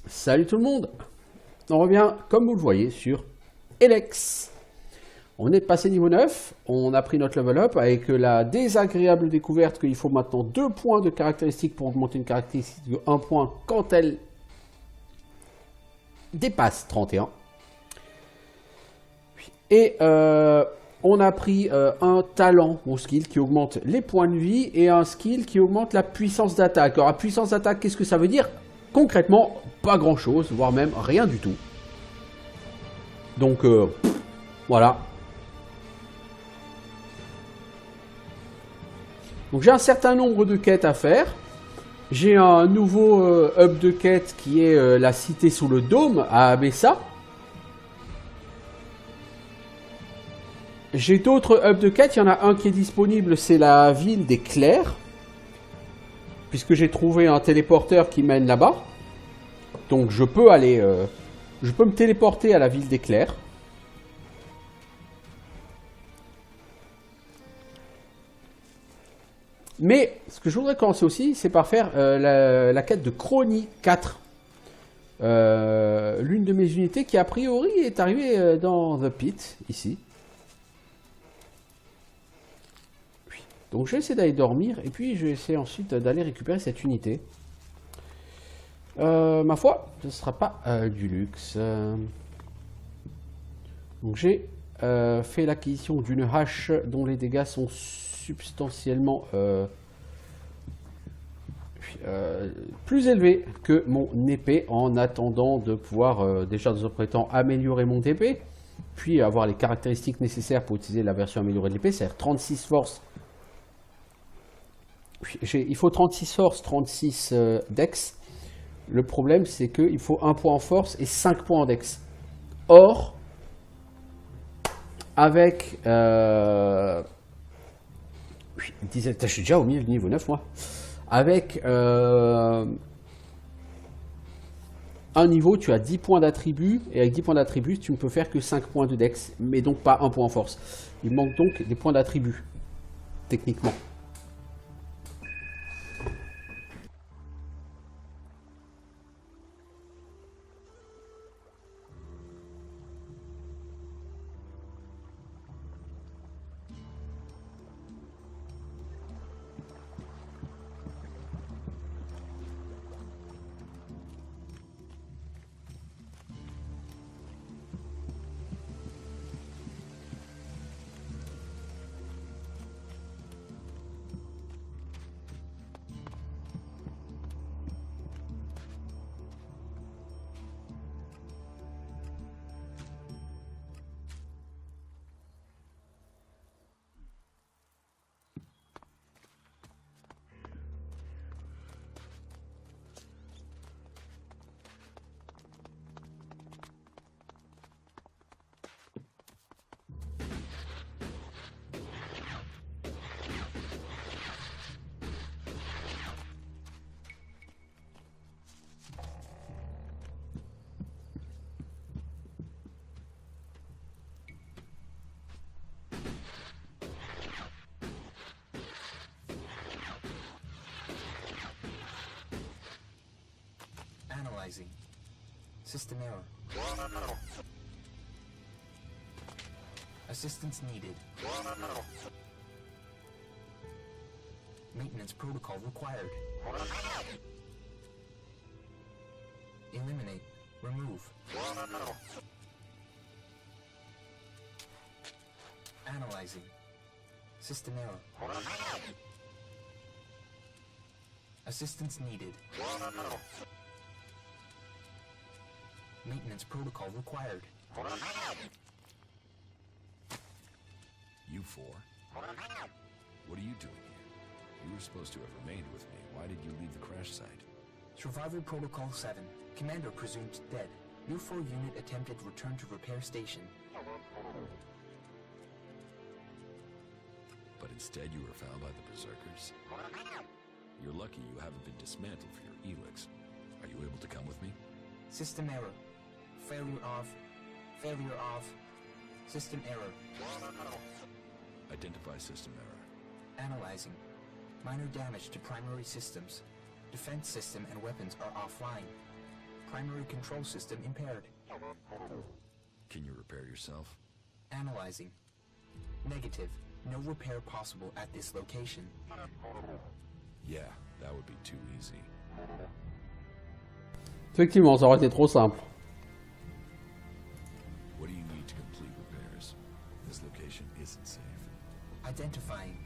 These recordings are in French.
Salut tout le monde. On revient, comme vous le voyez, sur Elex. On est passé niveau 9, on a pris notre level up avec la désagréable découverte qu'il faut maintenant 2 points de caractéristiques pour augmenter une caractéristique de 1 point quand elle dépasse 31. Et on a pris un talent ou skill qui augmente les points de vie et un skill qui augmente la puissance d'attaque. Alors la puissance d'attaque, qu'est-ce que ça veut dire? Concrètement, pas grand chose, voire même rien du tout. Donc voilà. Donc j'ai un certain nombre de quêtes à faire. J'ai un nouveau hub de quête qui est la cité sous le dôme à Abessa. J'ai d'autres hubs de quête, il y en a un qui est disponible, c'est la ville des Clairs. Puisque j'ai trouvé un téléporteur qui mène là-bas. Donc je peux aller... je peux me téléporter à la ville des Clairs. Mais ce que je voudrais commencer aussi, c'est par faire la quête de Crony 4. L'une de mes unités qui a priori est arrivée dans The Pit, ici. Donc je vais essayer d'aller dormir et puis je vais essayer ensuite d'aller récupérer cette unité. Ma foi, ce ne sera pas du luxe. Donc j'ai fait l'acquisition d'une hache dont les dégâts sont substantiellement plus élevés que mon épée, en attendant de pouvoir déjà dans un premier temps améliorer mon épée, puis avoir les caractéristiques nécessaires pour utiliser la version améliorée de l'épée, c'est-à-dire 36 force. Il faut 36 force, 36 dex. Le problème, c'est qu'il faut 1 point en force et 5 points en dex. Or, avec... je suis déjà au milieu du niveau 9, moi. Avec un niveau, tu as 10 points d'attribut. Et avec 10 points d'attribut, tu ne peux faire que 5 points de dex. Mais donc pas 1 point en force. Il manque donc des points d'attribut, techniquement. Analyzing. System error. Assistance needed. Maintenance protocol required. Eliminate. Remove. Analyzing. System error. Assistance needed. Maintenance protocol required. You four? What are you doing here? You were supposed to have remained with me. Why did you leave the crash site? Survival Protocol 7. Commander presumed dead. U4 unit attempted return to repair station. But instead you were found by the Berserkers? You're lucky you haven't been dismantled for your Elix. Are you able to come with me? System error. Failure of. Failure of. System error. Identify system error. Analyzing. Minor damage to primary systems. Defense system and weapons are offline. Primary control system impaired. Can you repair yourself? Analyzing. Negative. No repair possible at this location. Yeah, that would be too easy. Effectivement, ça aurait été trop simple. What do you need to complete repairs? This location isn't safe. Identifying.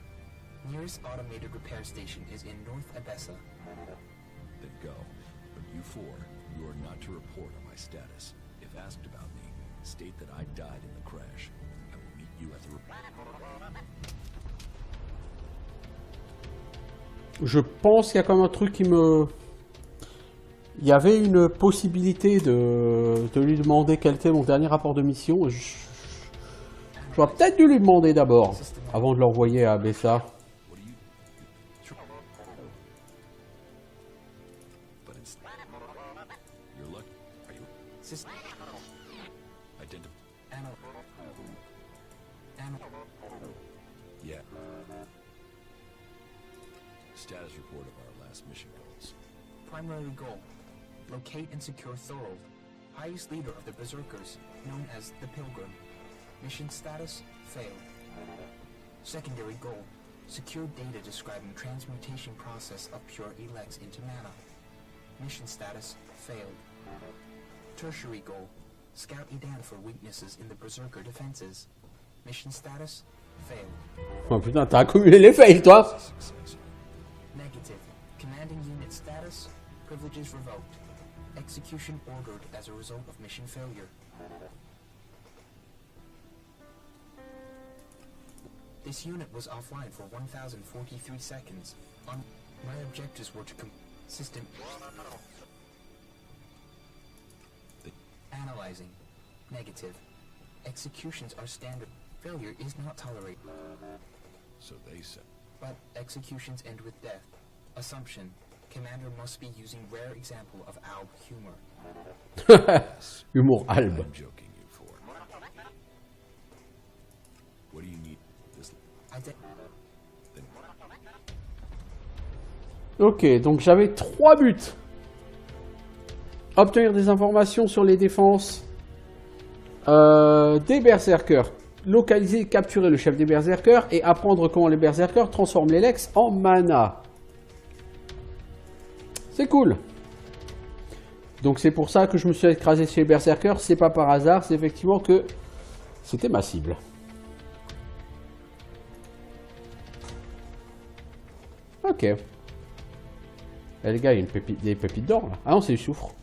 Nearest automated repair station is in North Abessa. Then go. But you four, you are not to report on my status. If asked about me, state that I died in the crash. I will meet you at the Je pense qu'il y a quand même un truc qui me... Il y avait une possibilité de lui demander quel était mon dernier rapport de mission. J'aurais peut-être dû lui demander d'abord, avant de l'envoyer à Abessa. What do you... But instead... You're lucky. Are you... System. Identify... Yeah. Status report of our last mission goals. Primary goal. Locate and secure Thorold, highest leader of the Berserkers, known as the Pilgrim. Mission status, failed. Secondary goal. Secure data describing transmutation process of pure Elex into mana. Mission status, failed. Tertiary goal. Scout Edan for weaknesses in the Berserker defenses. Mission status, failed. Oh putain, t'as accumulé les fails, toi! Success. Negative. Commanding unit status, privileges revoked. Execution ordered as a result of mission failure. This unit was offline for 1,043 seconds. My objectives were to system... Analyzing. Negative. Executions are standard. Failure is not tolerated. So they said... But executions end with death. Assumption. Commander must be using rare example of Alb humor. Humour albe. I'm joking, you four. What do you need? This... Then... Ok, donc j'avais 3 buts. Obtenir des informations sur les défenses des berserkers. Localiser et capturer le chef des berserkers et apprendre comment les berserkers transforment les Lex en mana. C'est cool. Donc c'est pour ça que je me suis écrasé sur les berserkers. C'est pas par hasard, c'est effectivement que c'était ma cible. Ok. Eh, les gars, il y a une pépite, des pépites d'or là. Ah non, c'est du soufre.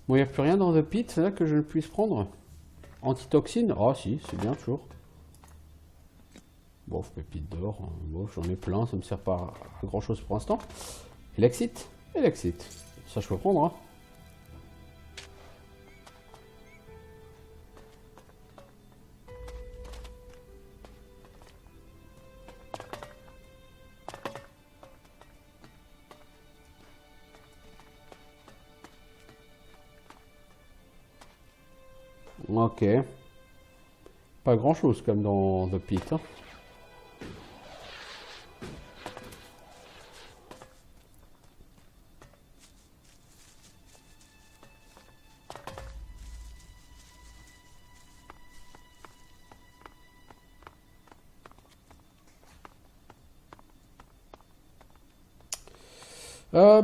Bon, il n'y a plus rien dans The Pit, c'est là que je ne puisse prendre. Antitoxine. Ah si, c'est bien toujours. Bon, pépite d'or. Bon, j'en ai plein, ça me sert pas à grand chose pour l'instant. Elexit. Elexit. Ça, je peux prendre, hein. Ok. Pas grand chose comme dans The Pit. Hein.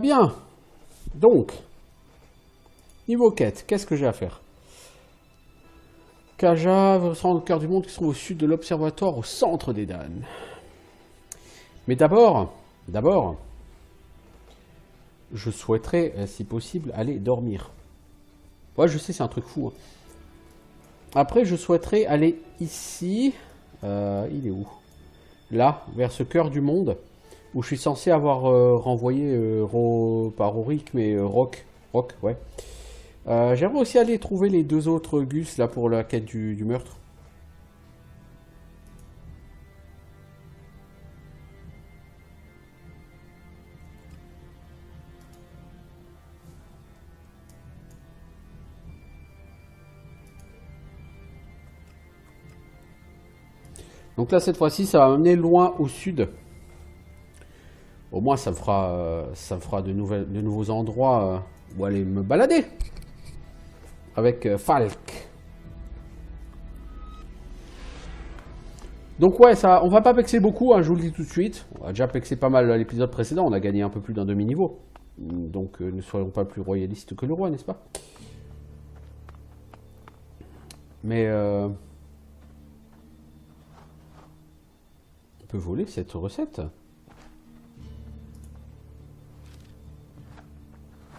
Bien. Donc, niveau quête, qu'est-ce que j'ai à faire? Kaja veut se rendre au cœur du monde qui se trouve au sud de l'observatoire au centre des Dan. Mais d'abord, je souhaiterais, si possible, aller dormir. Ouais, je sais, c'est un truc fou. Hein. Après, je souhaiterais aller ici. Il est où? Là, vers ce cœur du monde, où je suis censé avoir renvoyé, pas Rorik, mais Rock. Rock, ouais. J'aimerais aussi aller trouver les 2 autres Gus là pour la quête du meurtre. Donc là, cette fois-ci, ça va m'amener loin au sud. Au moins, ça me fera de nouveaux endroits où aller me balader. Avec Falk. Donc ouais, ça, on va pas pexer beaucoup, hein, je vous le dis tout de suite. On a déjà pexé pas mal l'épisode précédent, on a gagné un peu plus d'un demi-niveau. Donc ne soyons pas plus royalistes que le roi, n'est-ce pas? Mais on peut voler cette recette.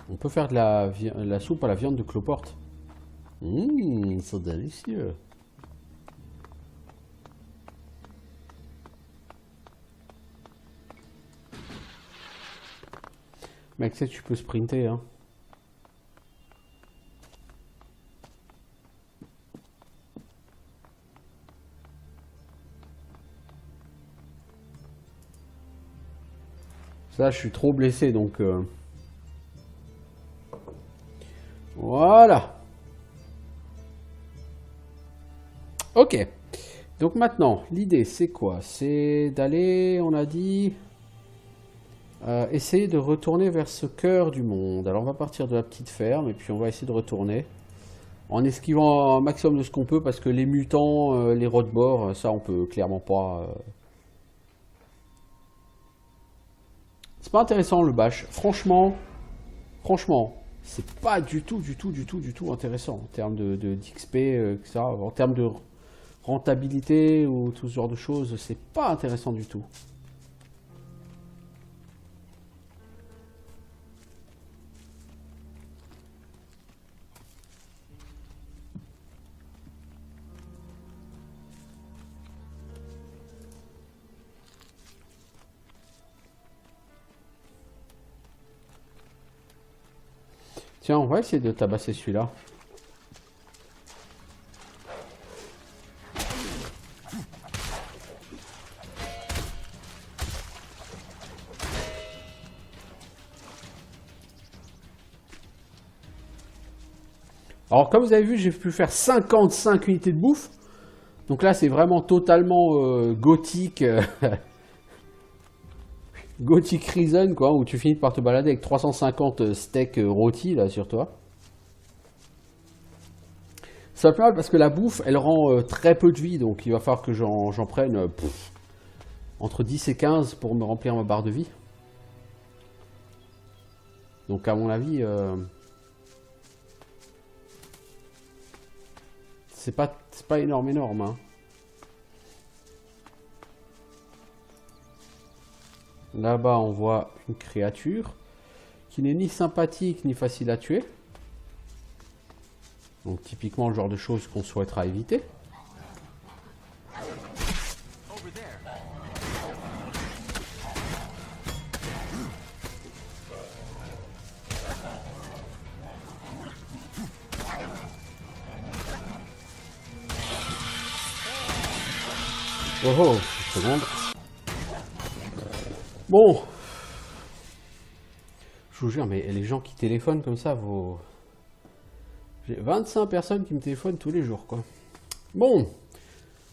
On peut faire de la soupe à la viande de cloporte. C'est délicieux. Mec, c'est que tu peux sprinter, hein. Ça, je suis trop blessé, donc... Voilà. Ok. Donc maintenant, l'idée, c'est quoi? C'est d'aller, on a dit... essayer de retourner vers ce cœur du monde. Alors on va partir de la petite ferme et puis on va essayer de retourner en esquivant un maximum de ce qu'on peut parce que les mutants, les roadbords, ça on peut clairement pas. C'est pas intéressant le bash. Franchement, c'est pas du tout intéressant en termes d'XP, etc. En termes de rentabilité ou tout ce genre de choses, c'est pas intéressant du tout. Tiens, on va essayer de tabasser celui-là. Alors, comme vous avez vu, j'ai pu faire 55 unités de bouffe. Donc là, c'est vraiment totalement gothique. Gothic Reason, quoi, où tu finis par te balader avec 350 steaks rôtis, là, sur toi. Ça va pas mal parce que la bouffe, elle rend très peu de vie, donc il va falloir que j'en prenne entre 10 et 15 pour me remplir ma barre de vie. Donc à mon avis, c'est pas énorme, hein. Là-bas, on voit une créature qui n'est ni sympathique ni facile à tuer. Donc typiquement le genre de choses qu'on souhaitera éviter. Oh, une seconde. Bon, je vous jure, mais les gens qui téléphonent comme ça, j'ai 25 personnes qui me téléphonent tous les jours, quoi. Bon,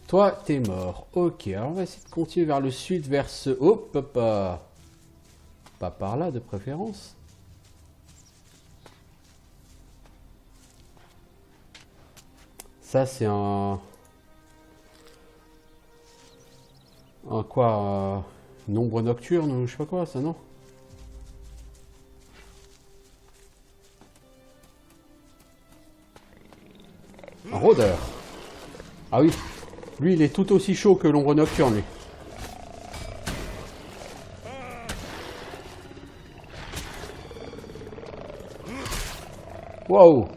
toi, t'es mort. Ok, alors on va essayer de continuer vers le sud, vers ce... Oh, papa. Pas par là, de préférence. Ça, c'est un quoi nombre nocturne ou je sais pas quoi, ça, non? Un rôdeur. Ah oui, lui, il est tout aussi chaud que l'ombre nocturne, lui. Wow.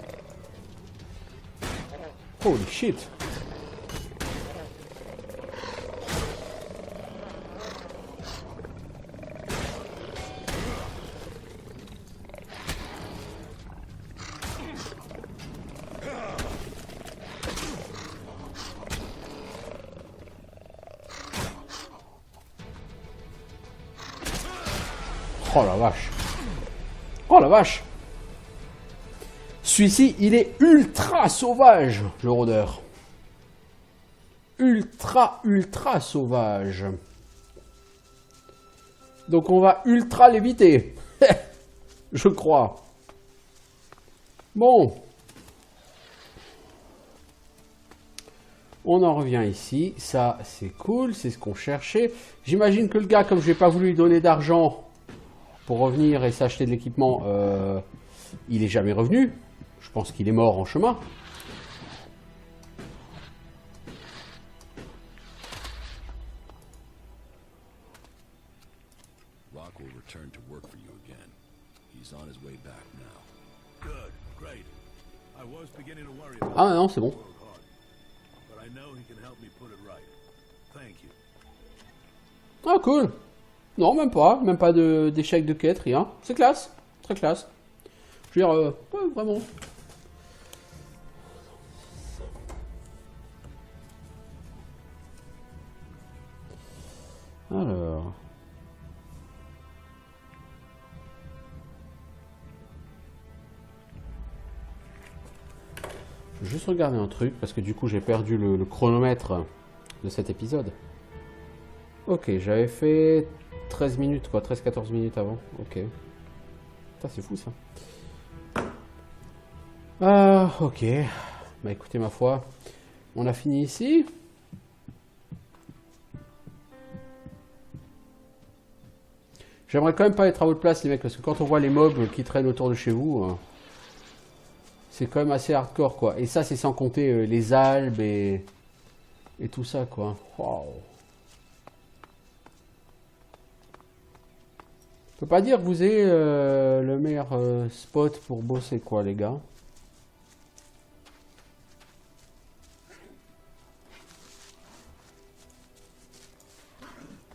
Holy shit. Oh la vache. Oh la vache. Celui-ci, il est ultra sauvage, le rôdeur. ultra sauvage. Donc on va ultra l'éviter. Je crois. Bon. On en revient ici. Ça, c'est cool. C'est ce qu'on cherchait. J'imagine que le gars, comme je n'ai pas voulu lui donner d'argent pour revenir et s'acheter de l'équipement, il est jamais revenu. Je pense qu'il est mort en chemin. Rock will return to work for you again. He's on his way back now. Good, great. I was beginning to worry about Ah non, c'est bon. work hard, but I know he can help me put it right. Thank you. Ah cool. Non, même pas d'échec de quête, rien. C'est classe, très classe. Je veux dire, ouais, vraiment. Alors. Je vais juste regarder un truc, parce que du coup j'ai perdu le chronomètre de cet épisode. Ok, j'avais fait 13 minutes, quoi, 13-14 minutes avant. Ok. Putain, c'est fou ça. Ok. Bah écoutez, ma foi, on a fini ici. J'aimerais quand même pas être à votre place, les mecs, parce que quand on voit les mobs qui traînent autour de chez vous, c'est quand même assez hardcore, quoi. Et ça, c'est sans compter les albes et tout ça, quoi. Waouh. Je peux pas dire que vous ayez le meilleur spot pour bosser, quoi, les gars.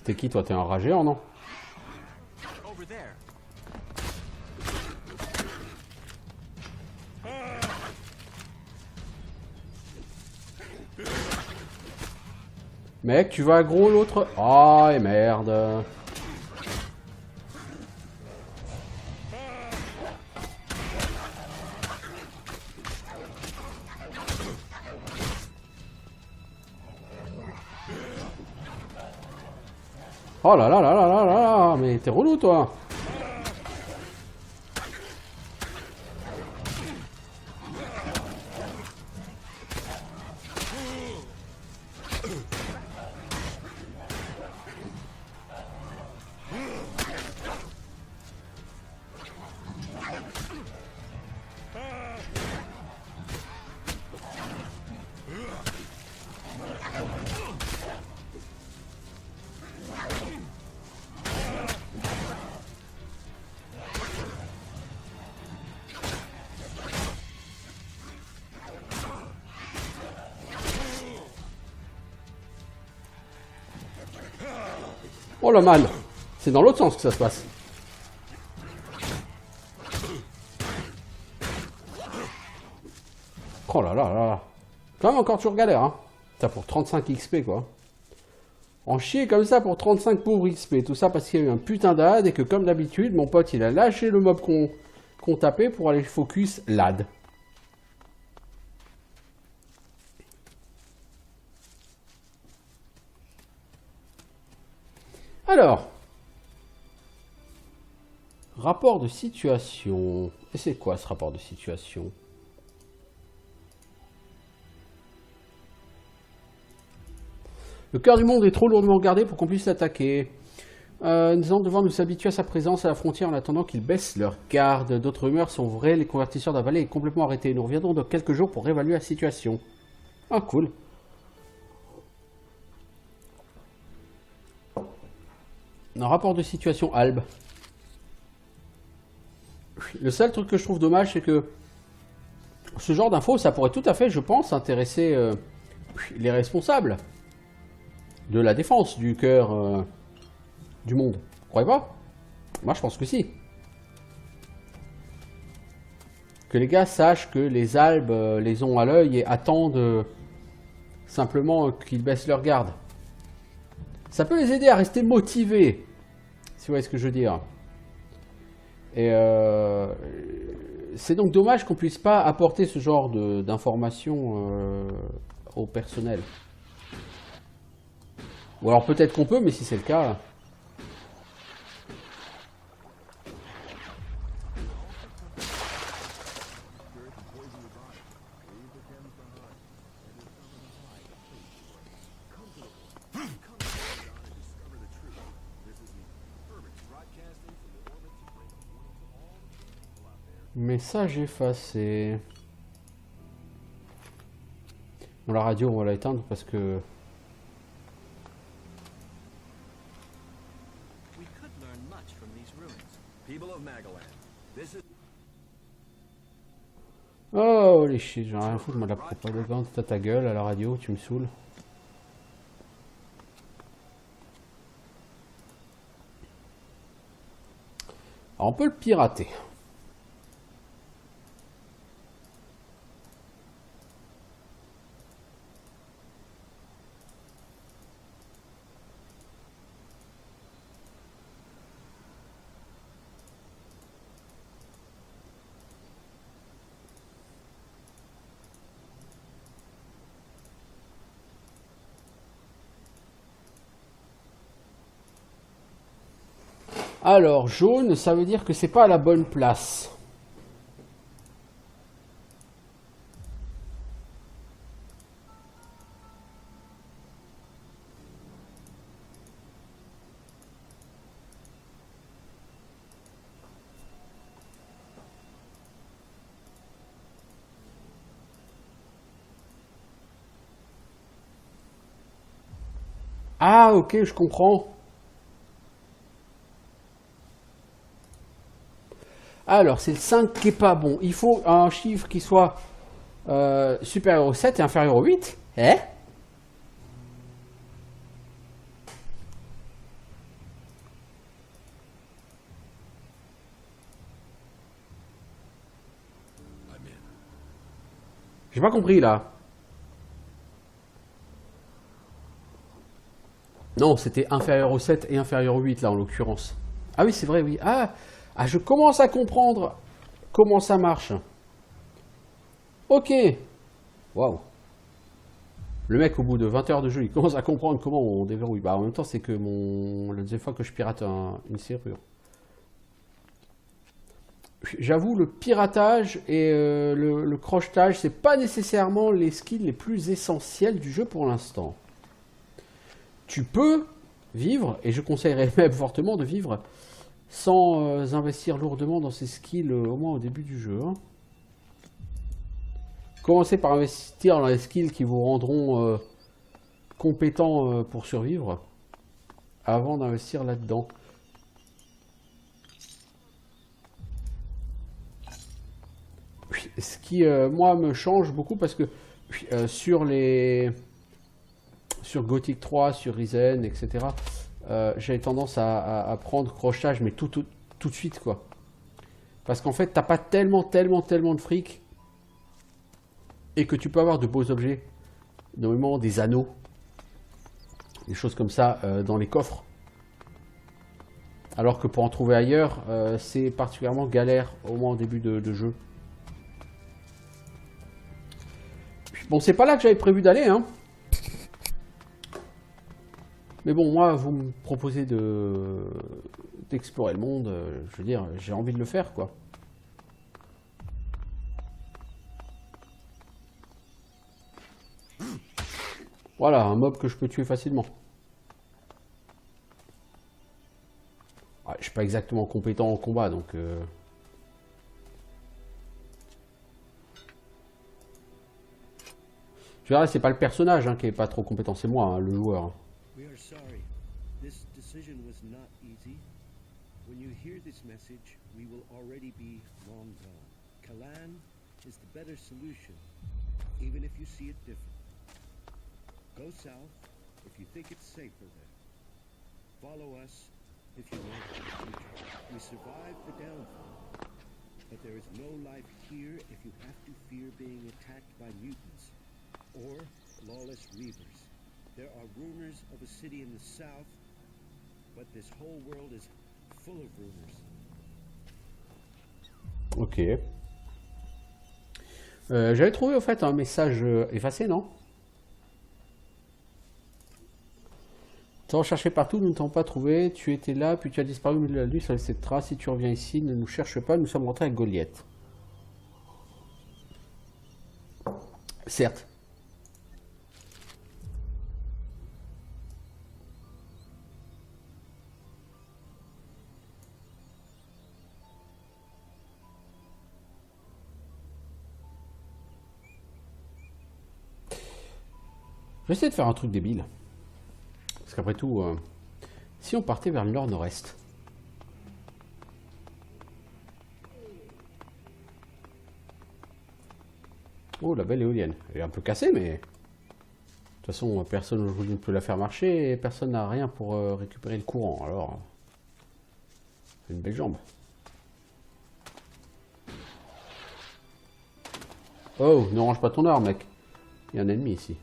T'es qui, toi? T'es un rageur, non? Over there. Mec, tu vas aggro l'autre. Ah, et merde. Oh là là là là là là, mais t'es relou, toi. Oh le mal. C'est dans l'autre sens que ça se passe. Oh là là là là. Quand même encore toujours galère, hein. Ça pour 35 XP, quoi. En chier comme ça pour 35 pauvres XP. Tout ça parce qu'il y a eu un putain d'ad et que comme d'habitude, mon pote, il a lâché le mob qu'on tapait pour aller focus l'ad. Alors, rapport de situation. Et c'est quoi ce rapport de situation? Le cœur du monde est trop lourdement gardé pour qu'on puisse l'attaquer. Nous allons devoir nous habituer à sa présence à la frontière en attendant qu'ils baissent leur garde. D'autres rumeurs sont vraies, les convertisseurs de la vallée est complètement arrêté. Nous reviendrons dans quelques jours pour réévaluer la situation. Ah, cool. Un rapport de situation Albe. Le seul truc que je trouve dommage, c'est que ce genre d'infos, ça pourrait tout à fait, je pense, intéresser les responsables de la défense du cœur du monde. Vous croyez pas? Moi, je pense que si. Que les gars sachent que les albes les ont à l'œil et attendent simplement qu'ils baissent leur garde. Ça peut les aider à rester motivés, si vous voyez ce que je veux dire. Et c'est donc dommage qu'on puisse pas apporter ce genre d'informations au personnel. Ou alors peut-être qu'on peut, mais si c'est le cas... Message effacé. Bon, la radio, on va l'éteindre parce que... We could learn much from these ruins. People of Magaland, this is... Oh les shit, j'en ai rien à foutre, moi de la propagande, t'as ta gueule à la radio, tu me saoules. Alors on peut le pirater. Alors, jaune, ça veut dire que c'est pas à la bonne place. Ah, ok, je comprends. Alors, c'est le 5 qui est pas bon. Il faut un chiffre qui soit supérieur au 7 et inférieur au 8. Eh? J'ai pas compris, là. Non, c'était inférieur au 7 et inférieur au 8, là, en l'occurrence. Ah oui, c'est vrai, oui. Ah, je commence à comprendre comment ça marche. Ok. Waouh. Le mec, au bout de 20 heures de jeu, il commence à comprendre comment on déverrouille. Bah, en même temps, c'est que la deuxième fois que je pirate une serrure. J'avoue, le piratage et le crochetage, c'est pas nécessairement les skills les plus essentiels du jeu pour l'instant. Tu peux vivre, et je conseillerais même fortement de vivre sans investir lourdement dans ces skills, au moins au début du jeu. Hein. Commencez par investir dans les skills qui vous rendront compétents pour survivre, avant d'investir là-dedans. Ce qui, moi, me change beaucoup parce que sur Gothic 3, sur Risen, etc., j'avais tendance à prendre crochetage, mais tout de suite, quoi. Parce qu'en fait, t'as pas tellement de fric, et que tu peux avoir de beaux objets, notamment des anneaux, des choses comme ça, dans les coffres. Alors que pour en trouver ailleurs, c'est particulièrement galère, au moins au début de jeu. Bon, c'est pas là que j'avais prévu d'aller, hein. Mais bon, moi, vous me proposez d'explorer le monde, je veux dire, j'ai envie de le faire, quoi. Voilà, un mob que je peux tuer facilement. Ouais, je suis pas exactement compétent en combat, donc... Je verrai, c'est pas le personnage hein, qui est pas trop compétent, c'est moi, hein, le joueur. We are sorry. This decision was not easy. When you hear this message, we will already be long gone. Kalan is the better solution, even if you see it different. Go south if you think it's safer there. Follow us if you want the future. We survived the downfall, but there is no life here if you have to fear being attacked by mutants or lawless reavers. There are rumors of a city in the south, but this whole world is full of rumors. Ok. J'avais trouvé au fait un message effacé, non? T'as recherché partout, nous ne t'avons pas trouvé. Tu étais là, puis tu as disparu au milieu de la nuit sans laisser de traces. Si tu reviens ici, ne nous cherche pas, nous sommes rentrés avec Goliath. Certes. Je vais essayer de faire un truc débile. Parce qu'après tout, si on partait vers le nord-nord-est. Oh, la belle éolienne. Elle est un peu cassée, mais... De toute façon, personne aujourd'hui ne peut la faire marcher et personne n'a rien pour récupérer le courant. Alors, c'est une belle jambe. Oh, ne range pas ton arme, mec. Il y a un ennemi ici.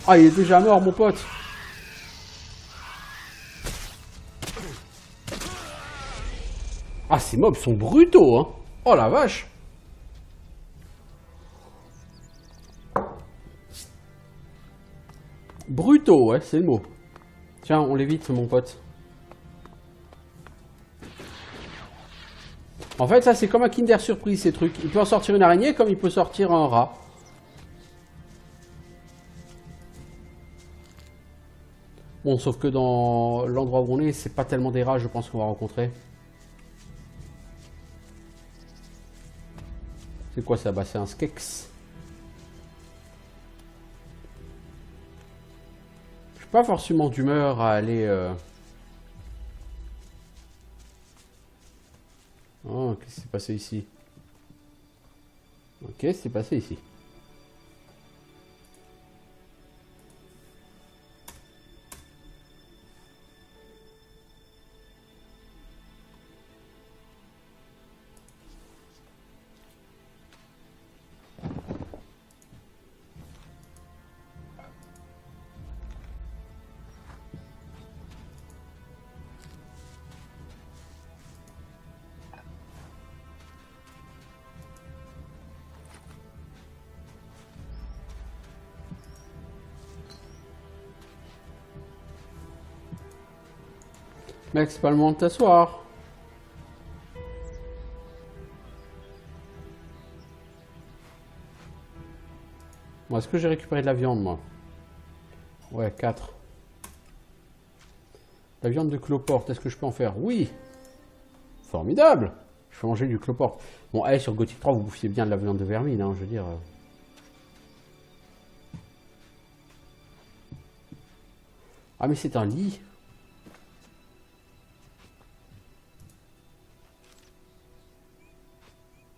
Ah, il est déjà mort, mon pote. Ah, ces mobs sont brutaux, hein. Oh la vache. Brutaux, ouais, c'est le mot. Tiens, on l'évite, mon pote. En fait, ça, c'est comme un Kinder Surprise, ces trucs. Il peut en sortir une araignée comme il peut sortir un rat. Bon, sauf que dans l'endroit où on est, c'est pas tellement des rats, je pense qu'on va rencontrer. C'est quoi ça? Bah, c'est un Skex. Je suis pas forcément d'humeur à aller... Oh, qu'est-ce qui s'est passé ici? Ok, c'est passé ici. Mec, c'est pas le moment de t'asseoir. Bon, est-ce que j'ai récupéré de la viande, moi? Ouais, 4. La viande de cloporte, est-ce que je peux en faire? Oui. Formidable. Je peux manger du cloporte. Bon, allez, sur Gothic 3, vous bouffiez bien de la viande de vermine, hein, je veux dire... Ah, mais c'est un lit.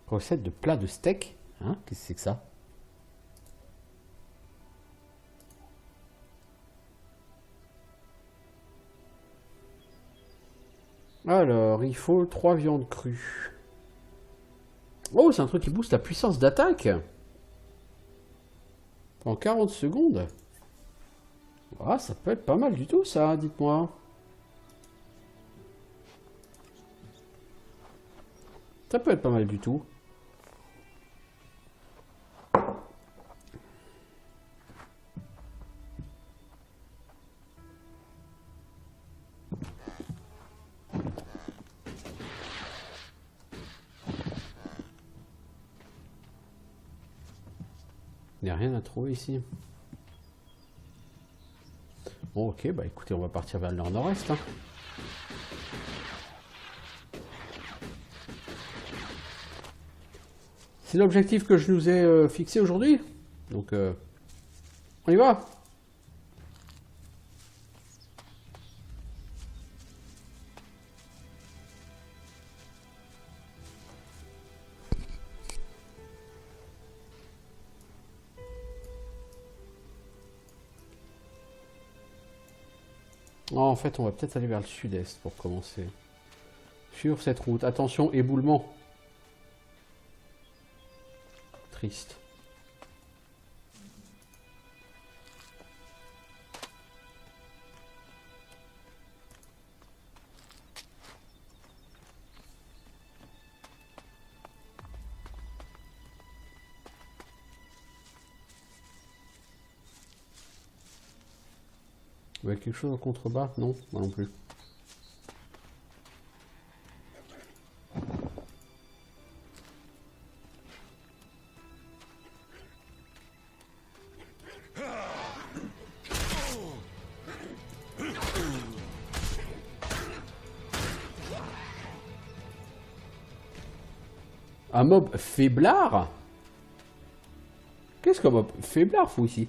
Recette de plat de steak. Hein? Qu'est-ce que c'est que ça? Alors, il faut 3 viandes crues. Oh, c'est un truc qui booste la puissance d'attaque. En 40 secondes. Ah, ça peut être pas mal du tout, ça, dites-moi. Ça peut être pas mal du tout. Il n'y a rien à trouver ici. Bon, ok, bah écoutez, on va partir vers le nord-nord-est. Hein. C'est l'objectif que je nous ai fixé aujourd'hui. Donc, on y va. Oh, en fait, on va peut-être aller vers le sud-est pour commencer. Sur cette route. Attention, éboulement. Triste. Vous avez quelque chose en contrebas? Non, moi non plus. Un mob faiblard? Qu'est-ce qu'un mob faiblard fout ici?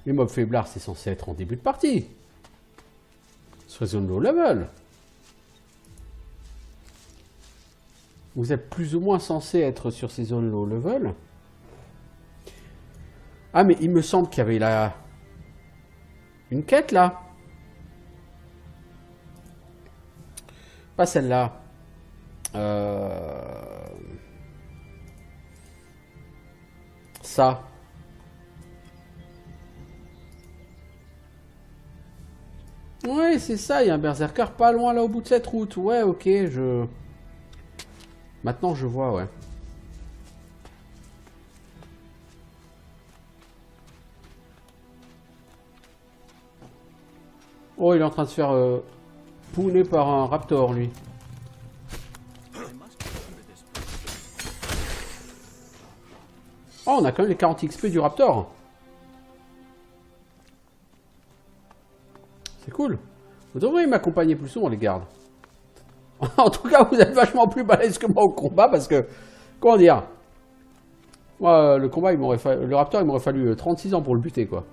Les mobs faiblards, c'est censé être en début de partie. Sur les zones low level. Vous êtes plus ou moins censé être sur ces zones low level. Ah, mais il me semble qu'il y avait là... une quête, là. Pas celle-là. Ça. Ouais, c'est ça, il y a un berserker pas loin là au bout de cette route. Ouais, ok, je... Maintenant je vois, ouais. Oh, il est en train de se faire pouner par un raptor, lui. Oh, on a quand même les 40 XP du raptor. C'est cool. Vous devriez m'accompagner plus souvent, les gardes. En tout cas, vous êtes vachement plus balèze que moi au combat parce que... Comment dire? Moi, le combat, le raptor, il m'aurait fallu 36 ans pour le buter, quoi.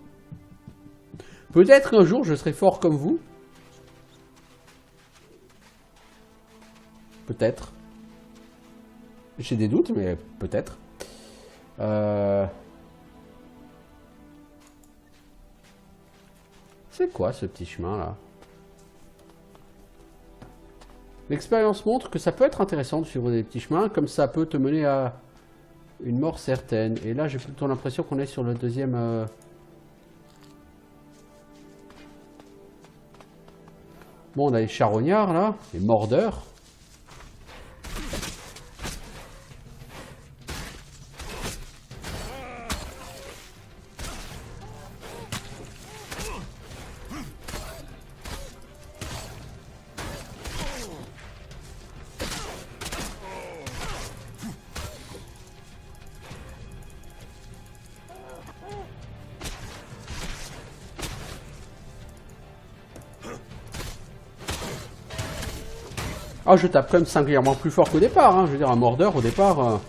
Peut-être qu'un jour, je serai fort comme vous. Peut-être. J'ai des doutes, mais peut-être. C'est quoi ce petit chemin là? L'expérience montre que ça peut être intéressant de suivre des petits chemins, comme ça peut te mener à une mort certaine. Et là j'ai plutôt l'impression qu'on est sur le deuxième... Bon, on a les charognards là, les mordeurs. Ah, je tape quand même singulièrement plus fort qu'au départ, hein. Je veux dire, un mordeur au départ...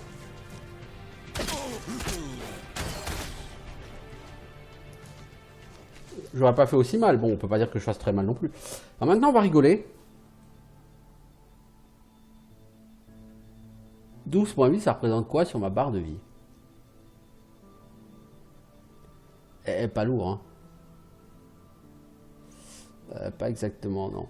J'aurais pas fait aussi mal. Bon, on peut pas dire que je fasse très mal non plus. Alors maintenant, on va rigoler. 12,8, ça représente quoi sur ma barre de vie? Eh, pas lourd, hein. Pas exactement, non.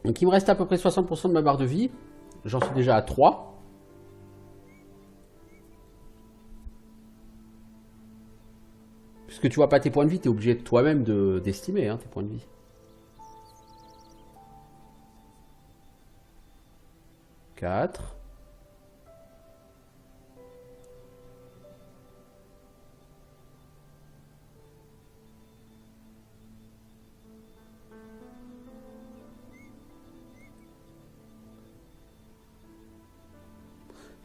Donc il me reste à peu près 60% de ma barre de vie. J'en suis déjà à 3. Puisque tu vois pas tes points de vie, tu es obligé de toi-même d'estimer tes points de vie. 4.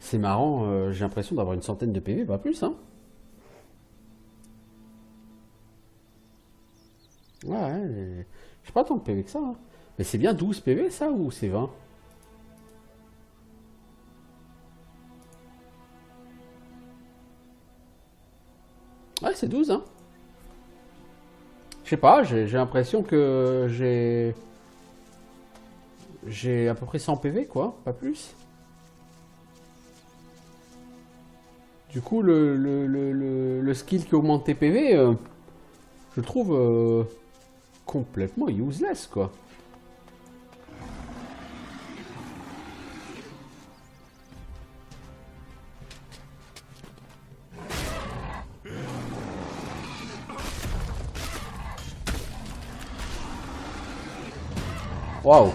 C'est marrant, j'ai l'impression d'avoir une centaine de PV, pas plus, hein. Ouais, j'ai pas tant de PV que ça, hein. Mais c'est bien 12 PV, ça, ou c'est 20? Ouais, c'est 12, hein. Je sais pas, j'ai l'impression que j'ai à peu près 100 PV, quoi, pas plus. Du coup, le skill qui augmente tes PV, je le trouve complètement useless, quoi. Waouh.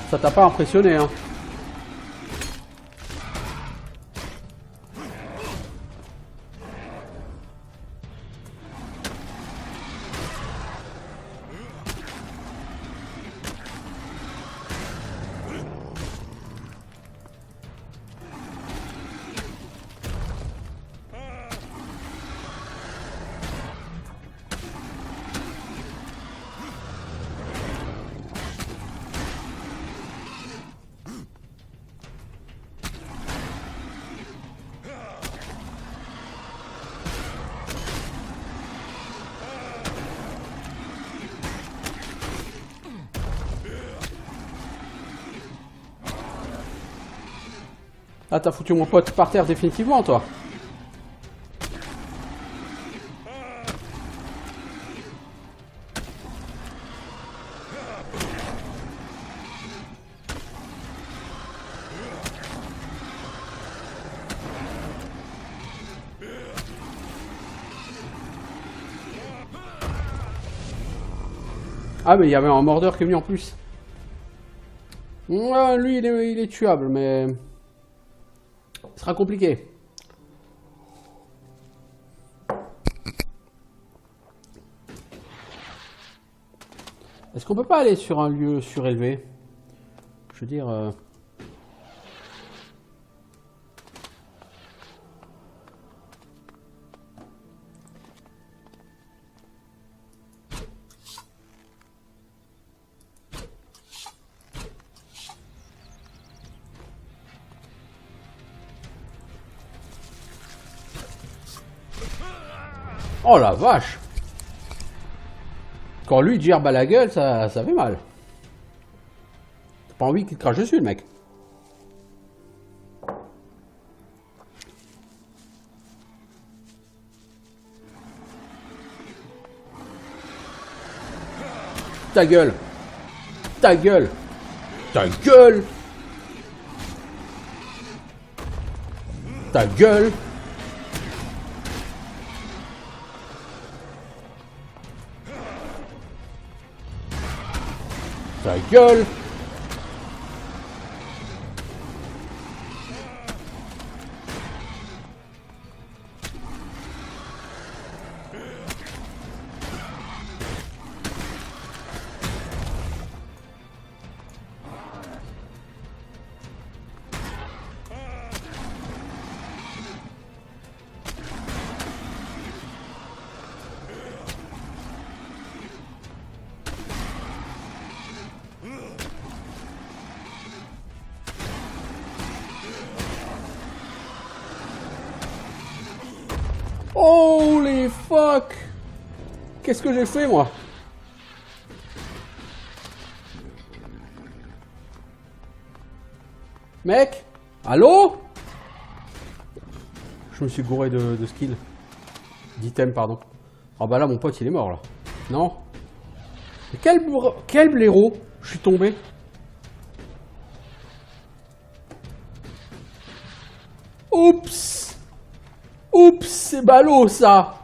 Ça t'a pas impressionné, hein? Ah, t'as foutu mon pote par terre définitivement, toi. Ah, mais il y avait un mordeur qui est venu en plus. Ouais, lui, il est tuable, mais... Ce sera compliqué. Est-ce qu'on peut pas aller sur un lieu surélevé? Je veux dire... Oh la vache! Quand lui gerbe à la gueule, ça fait mal. T'as pas envie qu'il te crache dessus, le mec. Ta gueule! Ta gueule! Ta gueule! Ta gueule! Ta gueule! Holy fuck! Qu'est-ce que j'ai fait, moi? Mec? Allô? Je me suis gouré de skill. D'item, pardon. Oh bah là, mon pote, il est mort, là. Non? Mais quel blaireau? Je suis tombé. Oups! Oups, c'est ballot, ça!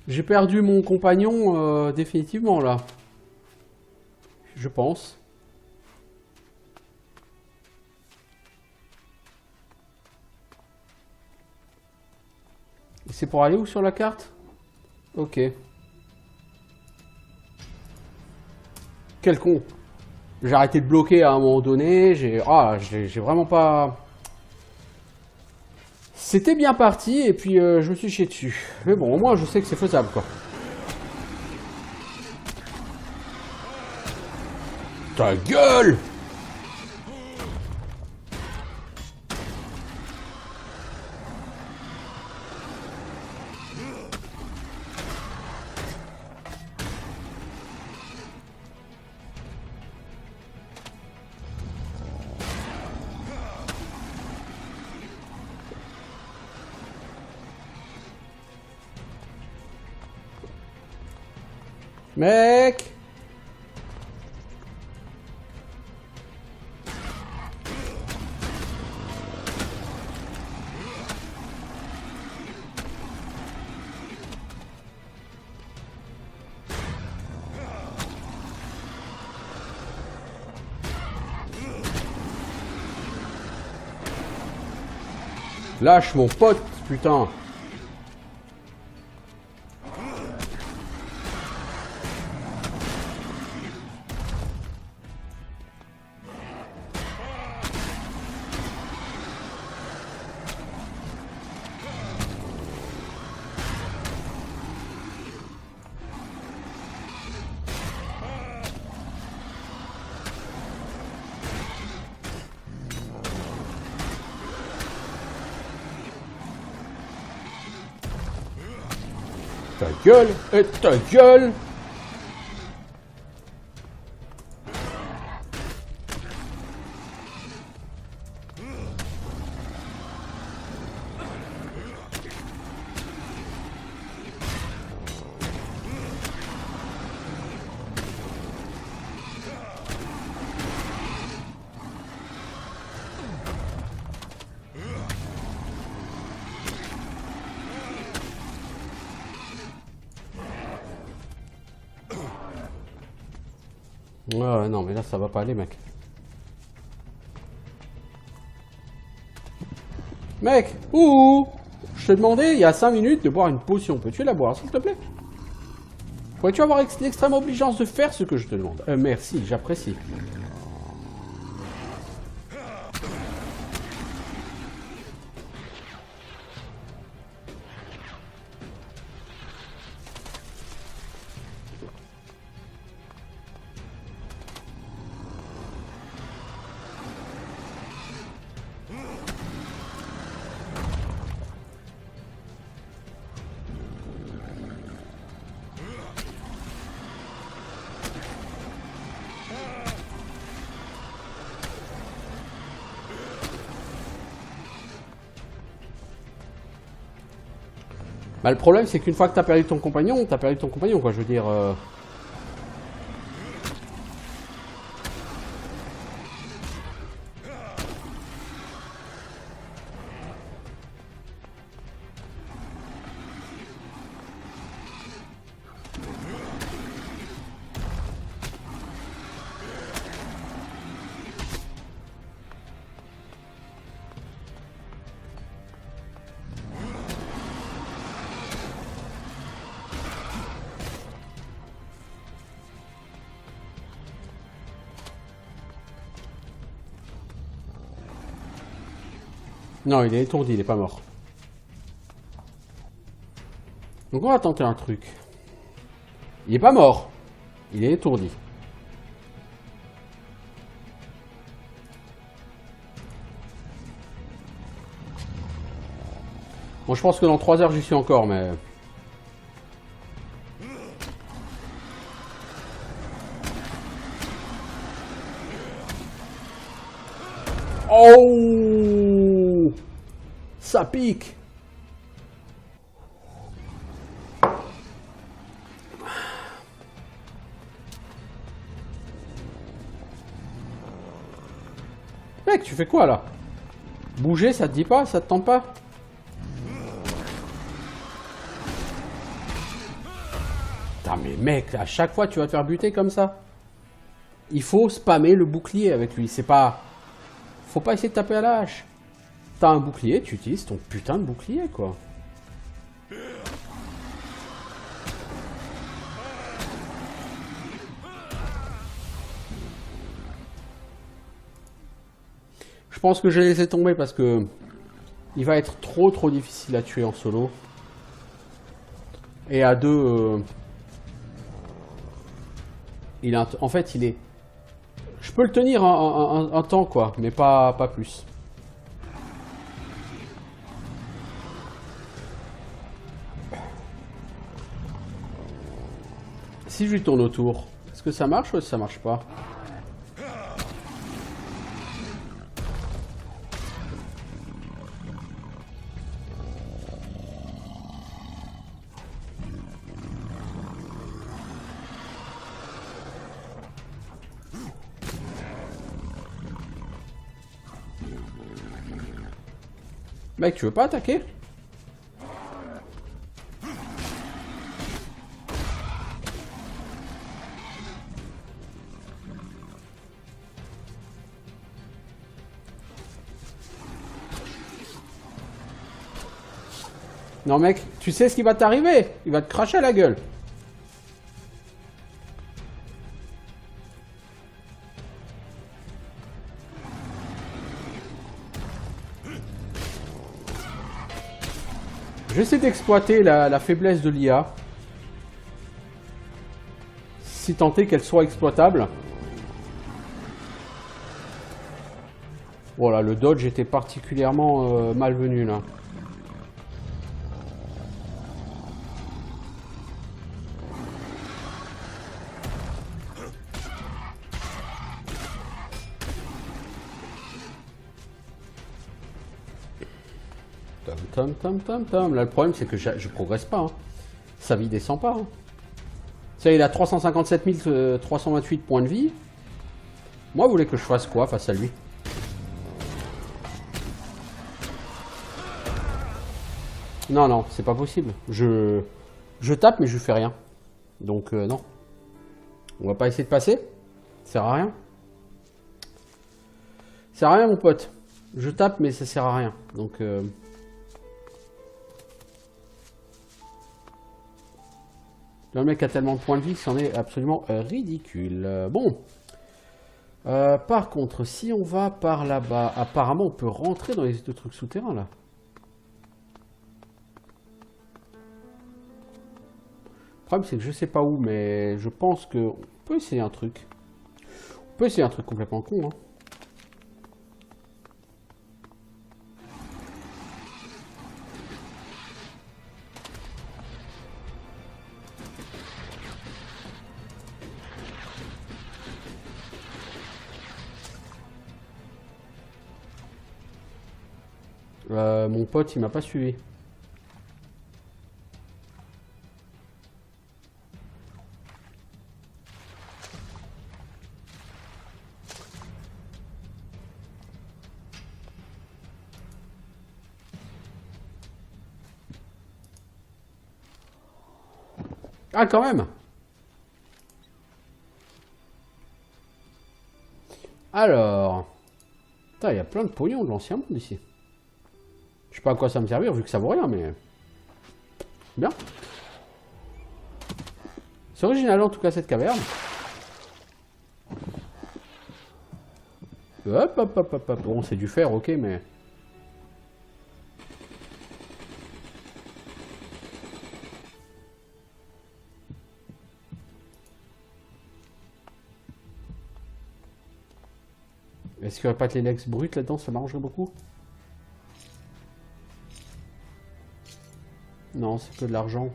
J'ai perdu mon compagnon définitivement, là. Je pense. C'est pour aller où sur la carte? Ok. Quel con. J'ai arrêté de bloquer à un moment donné. J'ai vraiment pas... C'était bien parti et puis je me suis chié dessus. Mais bon, au moins je sais que c'est faisable, quoi. Ta gueule! Mec! Lâche mon pote, putain. Ta gueule et ta gueule. Ouais, non, mais là, ça va pas aller, mec. Mec, ouh, je t'ai demandé, il y a 5 minutes, de boire une potion. Peux-tu la boire, s'il te plaît? Pourrais-tu avoir l'extrême obligeance de faire ce que je te demande? Merci, j'apprécie. Bah, le problème, c'est qu'une fois que t'as perdu ton compagnon, quoi, je veux dire... Non, il est étourdi, il est pas mort. Donc on va tenter un truc. Il est pas mort. Il est étourdi. Bon, je pense que dans 3 heures, j'y suis encore, mais... Oh! Ça pique! Mec, tu fais quoi là? Bouger, ça te dit pas? Ça te tente pas? Putain, mais mec, à chaque fois tu vas te faire buter comme ça. Il faut spammer le bouclier avec lui, c'est pas... Faut pas essayer de taper à la hache. T'as un bouclier, tu utilises ton putain de bouclier, quoi. Je pense que j'ai laissé tomber parce que il va être trop difficile à tuer en solo. Et à 2, il a en fait, il est... Je peux le tenir un temps, quoi, mais pas plus. Si je lui tourne autour, est-ce que ça marche ou est-ce que ça marche pas? Mec, tu veux pas attaquer? Non mec, tu sais ce qui va t'arriver? Il va te cracher à la gueule. J'essaie d'exploiter la faiblesse de l'IA. Si tant est qu'elle soit exploitable. Voilà, le dodge était particulièrement malvenu là. Là, le problème, c'est que je progresse pas. Hein. Sa vie descend pas. Hein. Ça, il a 357 328 points de vie. Moi, vous voulez que je fasse quoi face à lui? Non, non, c'est pas possible. Je tape, mais je lui fais rien. Donc, non. On va pas essayer de passer. Ça sert à rien. Ça sert à rien, mon pote. Je tape, mais ça sert à rien. Donc... Le mec a tellement de points de vie que c'en est absolument ridicule. Bon. Par contre, si on va par là-bas, apparemment on peut rentrer dans les deux trucs souterrains là. Le problème c'est que je sais pas où, mais je pense que on peut essayer un truc. On peut essayer un truc complètement con. Hein. Mon pote, il m'a pas suivi. Ah, quand même. Alors. Putain, il y a plein de pognon de l'ancien monde ici. Je sais pas à quoi ça me servir vu que ça vaut rien, mais... Bien. C'est original en tout cas cette caverne. Hop, hop, hop, hop, hop. Bon, c'est du fer, ok, mais... Est-ce qu'il n'y aurait pas de l'élex brut là-dedans? Ça m'arrangerait beaucoup. Non, c'est que de l'argent.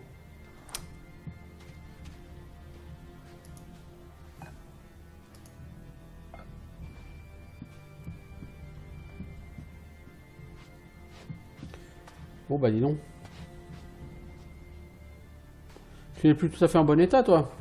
Bon bah dis donc. Tu n'es plus tout à fait en bon état, toi.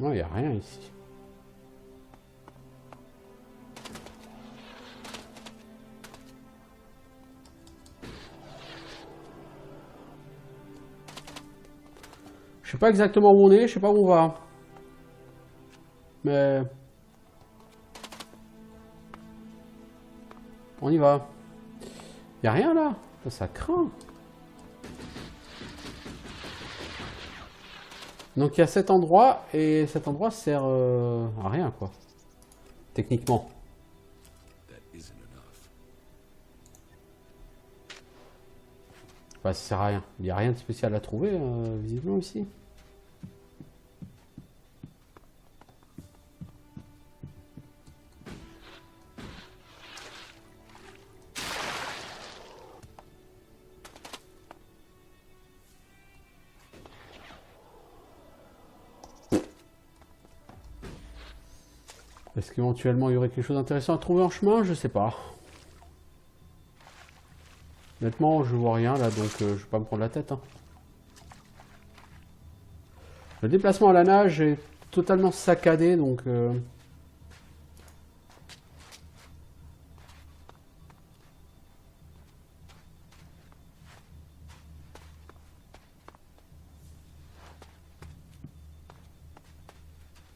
Non, il n'y a rien ici. Je sais pas exactement où on est, je sais pas où on va. Mais... on y va. Il n'y a rien là. Ça craint. Donc il y a cet endroit, et cet endroit sert à rien, quoi. Techniquement. Enfin, ça sert à rien. Il n'y a rien de spécial à trouver, visiblement, ici. Est-ce qu'éventuellement il y aurait quelque chose d'intéressant à trouver en chemin? Je sais pas. Honnêtement, je vois rien là, donc je vais pas me prendre la tête. Hein. Le déplacement à la nage est totalement saccadé, donc...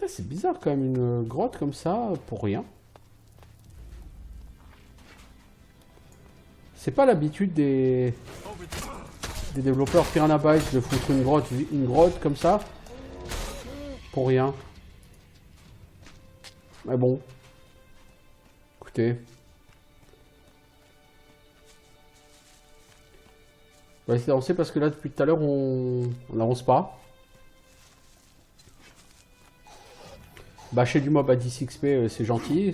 C'est bizarre quand même, une grotte comme ça, pour rien. C'est pas l'habitude des développeurs Piranha Bytes de foutre une grotte comme ça, pour rien. Mais bon. Écoutez. On va essayer d'avancer parce que là, depuis tout à l'heure, on n'avance pas. Bâcher du mob à 10 XP, c'est gentil.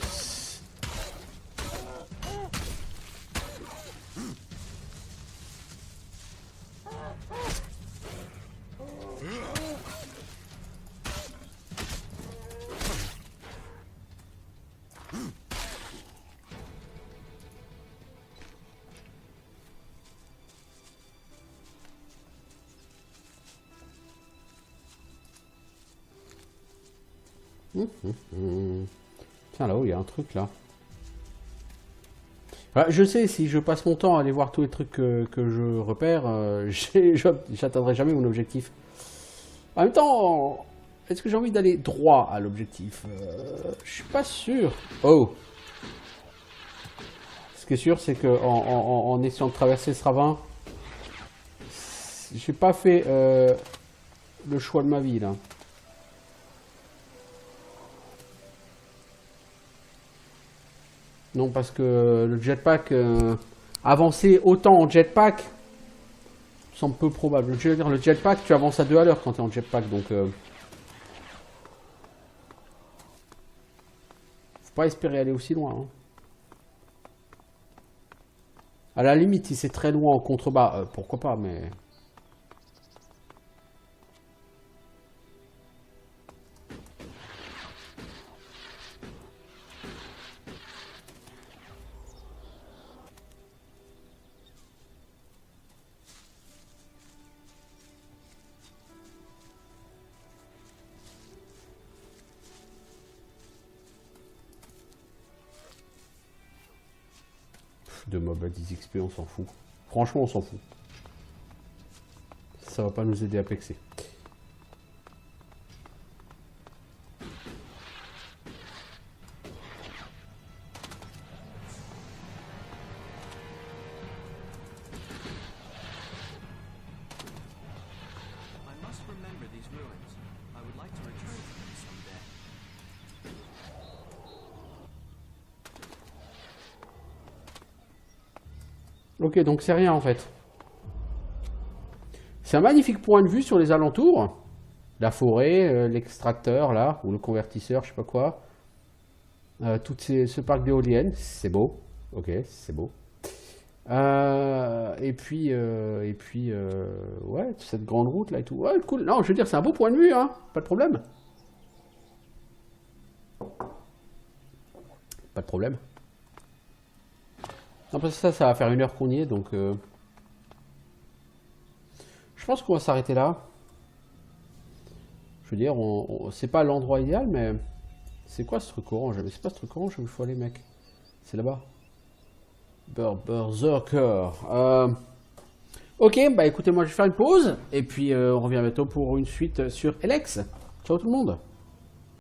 Tiens, là-haut, il y a un truc, là. Voilà, je sais, si je passe mon temps à aller voir tous les trucs que je repère, j'atteindrai jamais mon objectif. En même temps, est-ce que j'ai envie d'aller droit à l'objectif? Je suis pas sûr. Oh! Ce qui est sûr, c'est que en essayant de traverser ce ravin, j'ai pas fait le choix de ma vie, là. Non, parce que le jetpack, avancer autant en jetpack, semble peu probable. Je veux dire, le jetpack, tu avances à 2 à l'heure quand tu es en jetpack, donc... faut pas espérer aller aussi loin. Hein. À la limite, si c'est très loin en contrebas, pourquoi pas, mais... De mob à 10 XP, on s'en fout. Franchement, on s'en fout. Ça va pas nous aider à pexer. I must remember these ruins. I would like to return to them someday. Ok, donc c'est rien en fait. C'est un magnifique point de vue sur les alentours. La forêt, l'extracteur là, ou le convertisseur, je sais pas quoi. Ce parc d'éoliennes, c'est beau. Ok, c'est beau. Et puis, ouais, cette grande route là et tout. Ouais, cool. Non, je veux dire, c'est un beau point de vue, hein. Pas de problème. Pas de problème. Non, parce que ça va faire 1 heure qu'on y est, donc... Je pense qu'on va s'arrêter là. Je veux dire, c'est pas l'endroit idéal, mais... C'est quoi ce truc orange? C'est pas ce truc orange où il faut aller, mec. C'est là-bas. Berserker. Ok, bah écoutez, moi je vais faire une pause. Et puis on revient bientôt pour une suite sur Elex. Ciao tout le monde.